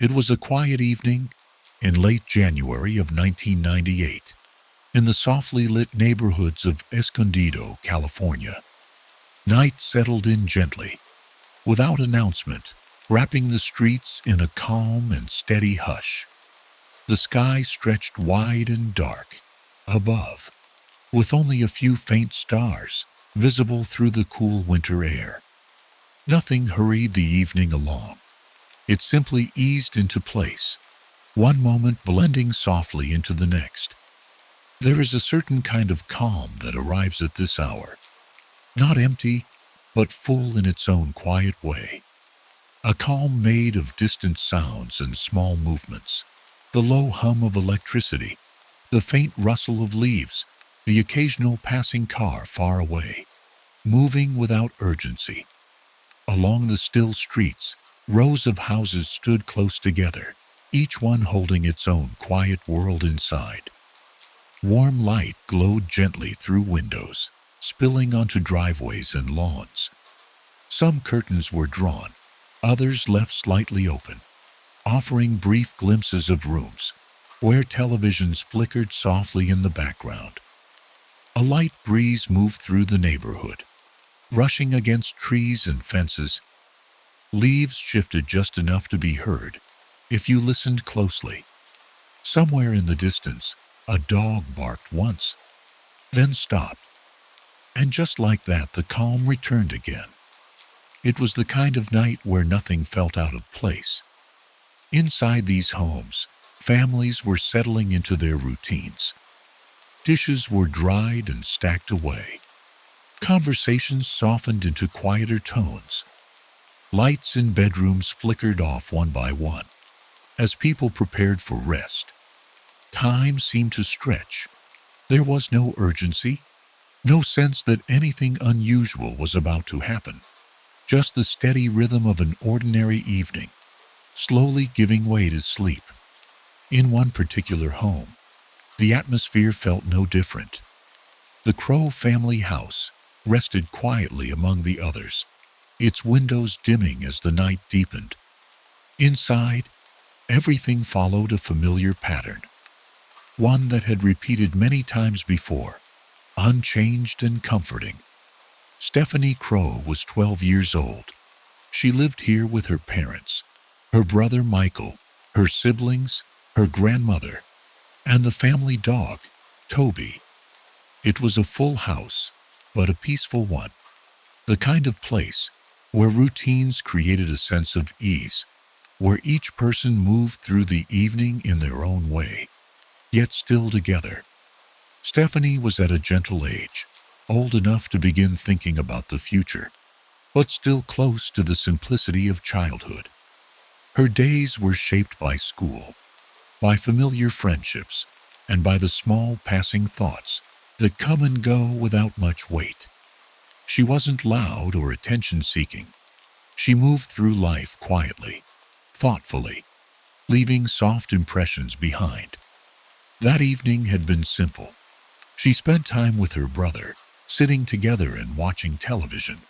It was a quiet evening in late January of 1998 in the softly lit neighborhoods of Escondido, California. Night settled in gently, without announcement, wrapping the streets in a calm and steady hush. The sky stretched wide and dark above, with only a few faint stars visible through the cool winter air. Nothing hurried the evening along. It simply eased into place, one moment blending softly into the next. There is a certain kind of calm that arrives at this hour, not empty, but full in its own quiet way. A calm made of distant sounds and small movements, the low hum of electricity, the faint rustle of leaves, the occasional passing car far away, moving without urgency. Along the still streets, rows of houses stood close together, each one holding its own quiet world inside. Warm light glowed gently through windows, spilling onto driveways and lawns. Some curtains were drawn, others left slightly open, offering brief glimpses of rooms where televisions flickered softly in the background. A light breeze moved through the neighborhood, brushing against trees and fences. Leaves shifted just enough to be heard if you listened closely. Somewhere in the distance, a dog barked once, then stopped, and just like that the calm returned again. It was the kind of night where nothing felt out of place. Inside these homes, families were settling into their routines. Dishes were dried and stacked away. Conversations softened into quieter tones. Lights in bedrooms flickered off one by one as people prepared for rest. Time seemed to stretch. There was no urgency, no sense that anything unusual was about to happen. Just the steady rhythm of an ordinary evening, slowly giving way to sleep. In one particular home, the atmosphere felt no different. The Crow family house rested quietly among the others, its windows dimming as the night deepened. Inside, everything followed a familiar pattern, one that had repeated many times before, unchanged and comforting. Stephanie Crow was 12 years old. She lived here with her parents, her brother Michael, her siblings, her grandmother, and the family dog, Toby. It was a full house, but a peaceful one, the kind of place where routines created a sense of ease, where each person moved through the evening in their own way, yet still together. Stephanie was at a gentle age, old enough to begin thinking about the future, but still close to the simplicity of childhood. Her days were shaped by school, by familiar friendships, and by the small passing thoughts that come and go without much weight. She wasn't loud or attention-seeking. She moved through life quietly, thoughtfully, leaving soft impressions behind. That evening had been simple. She spent time with her brother, sitting together and watching television.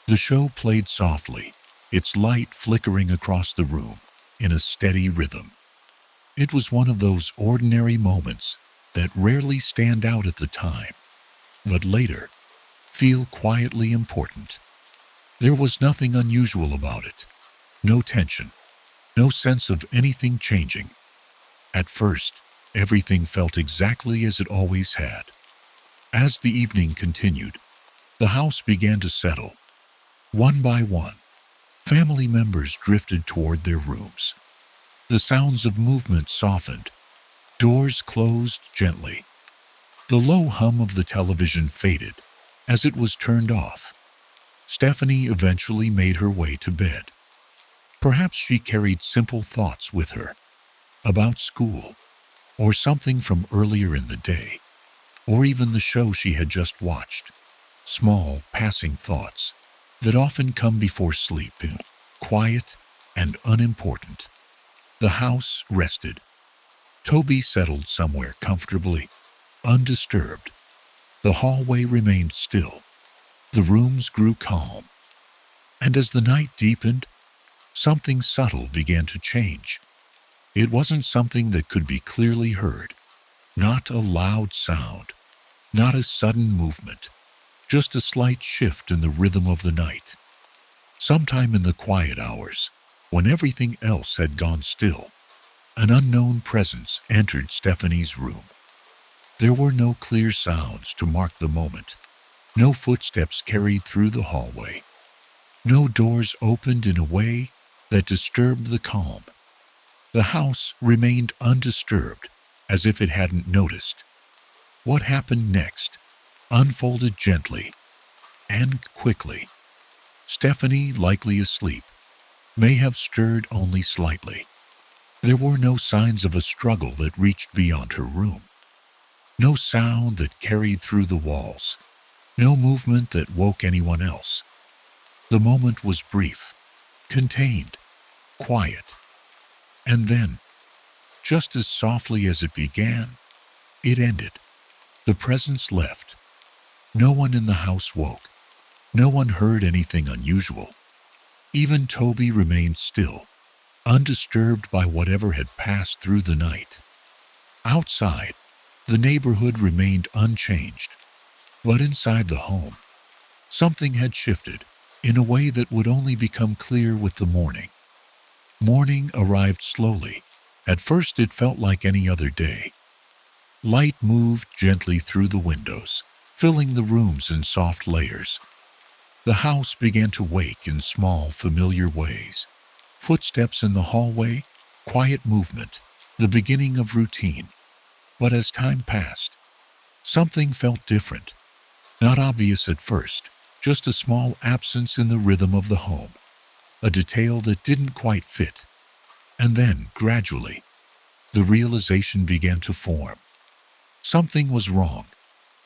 The show played softly, its light flickering across the room in a steady rhythm. It was one of those ordinary moments that rarely stand out at the time, but later feel quietly important. There was nothing unusual about it, no tension, no sense of anything changing. At first, everything felt exactly as it always had. As the evening continued, the house began to settle. One by one, family members drifted toward their rooms. The sounds of movement softened. Doors closed gently. The low hum of the television faded as it was turned off. Stephanie eventually made her way to bed. Perhaps she carried simple thoughts with her, about school, or something from earlier in the day, or even the show she had just watched. Small, passing thoughts that often come before sleep, quiet and unimportant. The house rested. Toby settled somewhere comfortably, undisturbed. The hallway remained still. The rooms grew calm. And as the night deepened, Something subtle began to change. It wasn't something that could be clearly heard, not a loud sound, not a sudden movement, just a slight shift in the rhythm of the night. Sometime in the quiet hours, when everything else had gone still, an unknown presence entered Stephanie's room. There were no clear sounds to mark the moment, no footsteps carried through the hallway, no doors opened in a way that disturbed the calm. The house remained undisturbed, as if it hadn't noticed. What happened next unfolded gently and quickly. Stephanie, likely asleep, may have stirred only slightly. There were no signs of a struggle that reached beyond her room. No sound that carried through the walls. No movement that woke anyone else. The moment was brief, contained, quiet. And then, just as softly as it began, it ended. The presence left. No one in the house woke. No one heard anything unusual. Even Toby remained still, undisturbed by whatever had passed through the night. Outside, the neighborhood remained unchanged, but inside the home, something had shifted in a way that would only become clear with the morning. Morning arrived slowly. At first it felt like any other day. Light moved gently through the windows, filling the rooms in soft layers. The house began to wake in small, familiar ways. Footsteps in the hallway, quiet movement, the beginning of routine. But as time passed, something felt different. Not obvious at first, just a small absence in the rhythm of the home. A detail that didn't quite fit. And then, gradually, the realization began to form. Something was wrong.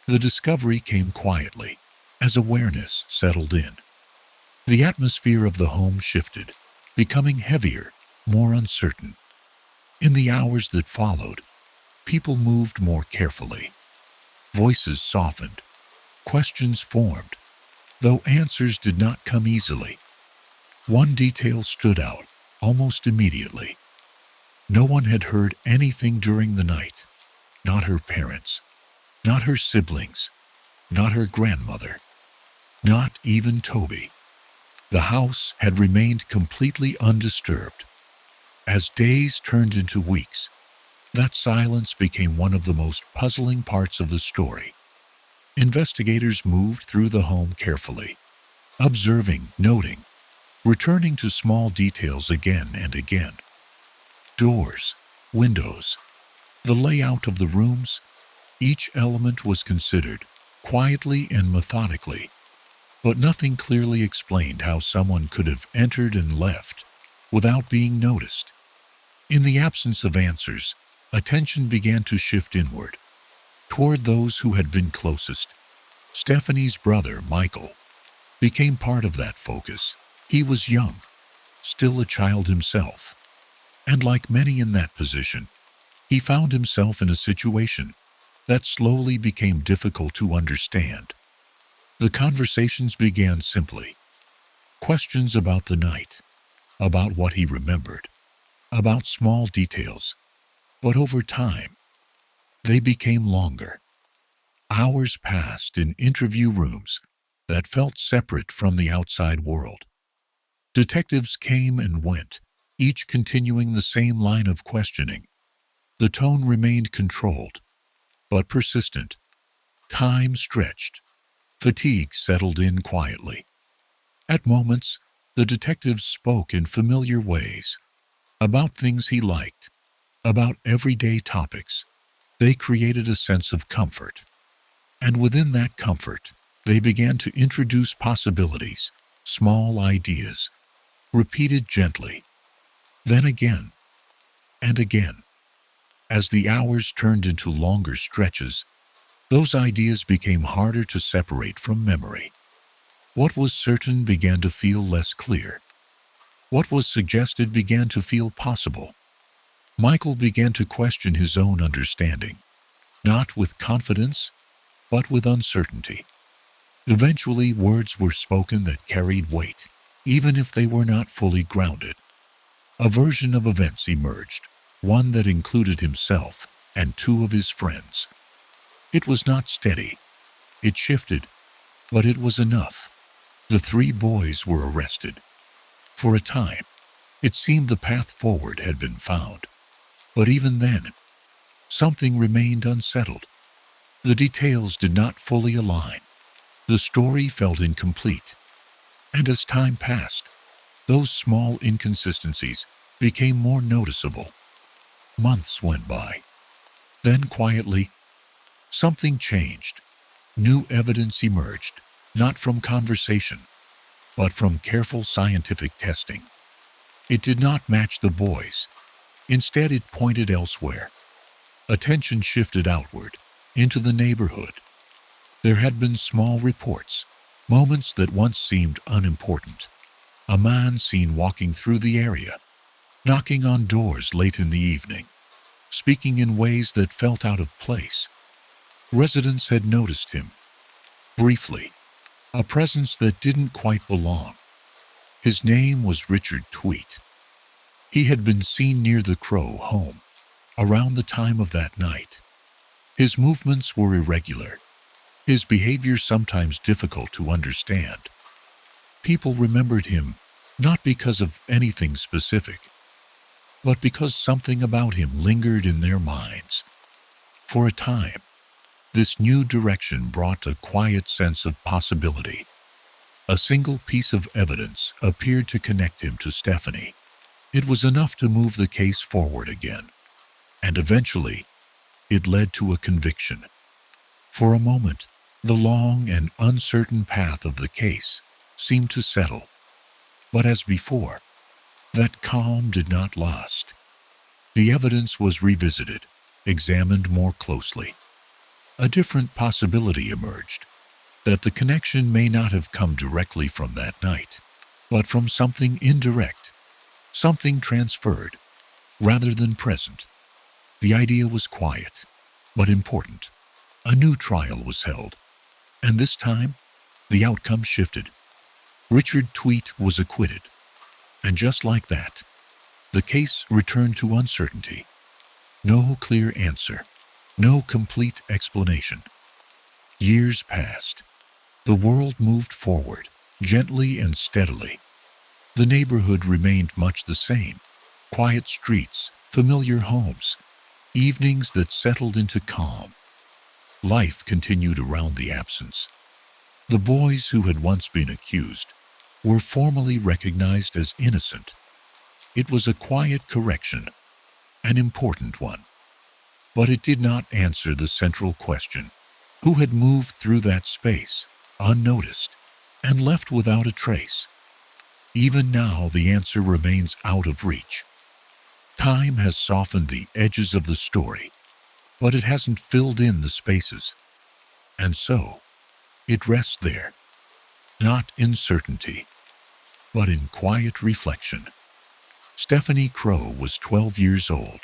The discovery came quietly, as awareness settled in. The atmosphere of the home shifted, becoming heavier, more uncertain. In the hours that followed, people moved more carefully. Voices softened, questions formed, though answers did not come easily. One detail stood out almost immediately. No one had heard anything during the night. Not her parents, not her siblings, not her grandmother, not even Toby. The house had remained completely undisturbed. As days turned into weeks, that silence became one of the most puzzling parts of the story. Investigators moved through the home carefully, observing, noting, returning to small details again and again. Doors, windows, the layout of the rooms, each element was considered, quietly and methodically, but nothing clearly explained how someone could have entered and left without being noticed. In the absence of answers, attention began to shift inward, toward those who had been closest. Stephanie's brother, Michael, became part of that focus. He was young, still a child himself, and like many in that position, he found himself in a situation that slowly became difficult to understand. The conversations began simply. Questions about the night, about what he remembered, about small details, but over time, they became longer. Hours passed in interview rooms that felt separate from the outside world. Detectives came and went, each continuing the same line of questioning. The tone remained controlled, but persistent. Time stretched. Fatigue settled in quietly. At moments, the detectives spoke in familiar ways, about things he liked, about everyday topics. They created a sense of comfort. And within that comfort, they began to introduce possibilities, small ideas, repeated gently. Then again, and again. As the hours turned into longer stretches, those ideas became harder to separate from memory. What was certain began to feel less clear. What was suggested began to feel possible. Michael began to question his own understanding, not with confidence, but with uncertainty. Eventually, words were spoken that carried weight, even if they were not fully grounded. A version of events emerged, one that included himself and two of his friends. It was not steady. It shifted, but it was enough. The three boys were arrested. For a time, it seemed the path forward had been found. But even then, something remained unsettled. The details did not fully align. The story felt incomplete. And as time passed, those small inconsistencies became more noticeable. Months went by. Then quietly, something changed. New evidence emerged, not from conversation, but from careful scientific testing. It did not match the boys. Instead, it pointed elsewhere. Attention shifted outward, into the neighborhood. There had been small reports, moments that once seemed unimportant. A man seen walking through the area, knocking on doors late in the evening, speaking in ways that felt out of place. Residents had noticed him, briefly, a presence that didn't quite belong. His name was Richard Tweet. He had been seen near the Crow home, around the time of that night. His movements were irregular, his behavior sometimes difficult to understand. People remembered him not because of anything specific, but because something about him lingered in their minds. For a time, this new direction brought a quiet sense of possibility. A single piece of evidence appeared to connect him to Stephanie. It was enough to move the case forward again, and eventually, it led to a conviction. For a moment, the long and uncertain path of the case seemed to settle. But as before, that calm did not last. The evidence was revisited, examined more closely. A different possibility emerged, that the connection may not have come directly from that night, but from something indirect, something transferred, rather than present. The idea was quiet, but important. A new trial was held, and this time, the outcome shifted. Richard Tweet was acquitted, and just like that, the case returned to uncertainty. No clear answer, no complete explanation. Years passed. The world moved forward, gently and steadily. The neighborhood remained much the same. Quiet streets, familiar homes, evenings that settled into calm. Life continued around the absence. The boys who had once been accused were formally recognized as innocent. It was a quiet correction, an important one. But it did not answer the central question: who had moved through that space, unnoticed, and left without a trace? Even now, the answer remains out of reach. Time has softened the edges of the story, but it hasn't filled in the spaces. And so, it rests there, not in certainty, but in quiet reflection. Stephanie Crow was 12 years old.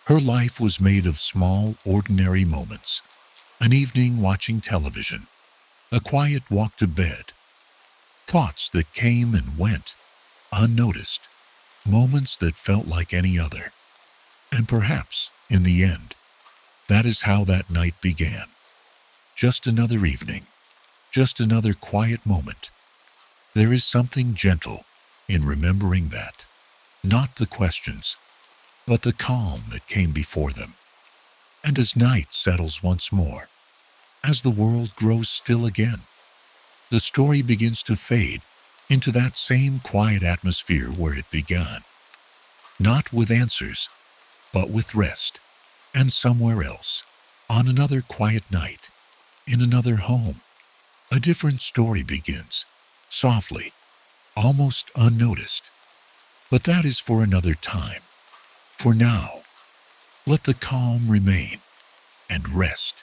Her life was made of small, ordinary moments. An evening watching television, a quiet walk to bed, thoughts that came and went, unnoticed, moments that felt like any other. And perhaps, in the end, that is how that night began. Just another evening, just another quiet moment. There is something gentle in remembering that. Not the questions, but the calm that came before them. And as night settles once more, as the world grows still again, the story begins to fade into that same quiet atmosphere where it began. Not with answers, but with rest, and somewhere else, on another quiet night, in another home, a different story begins, softly, almost unnoticed. But that is for another time. For now, let the calm remain and rest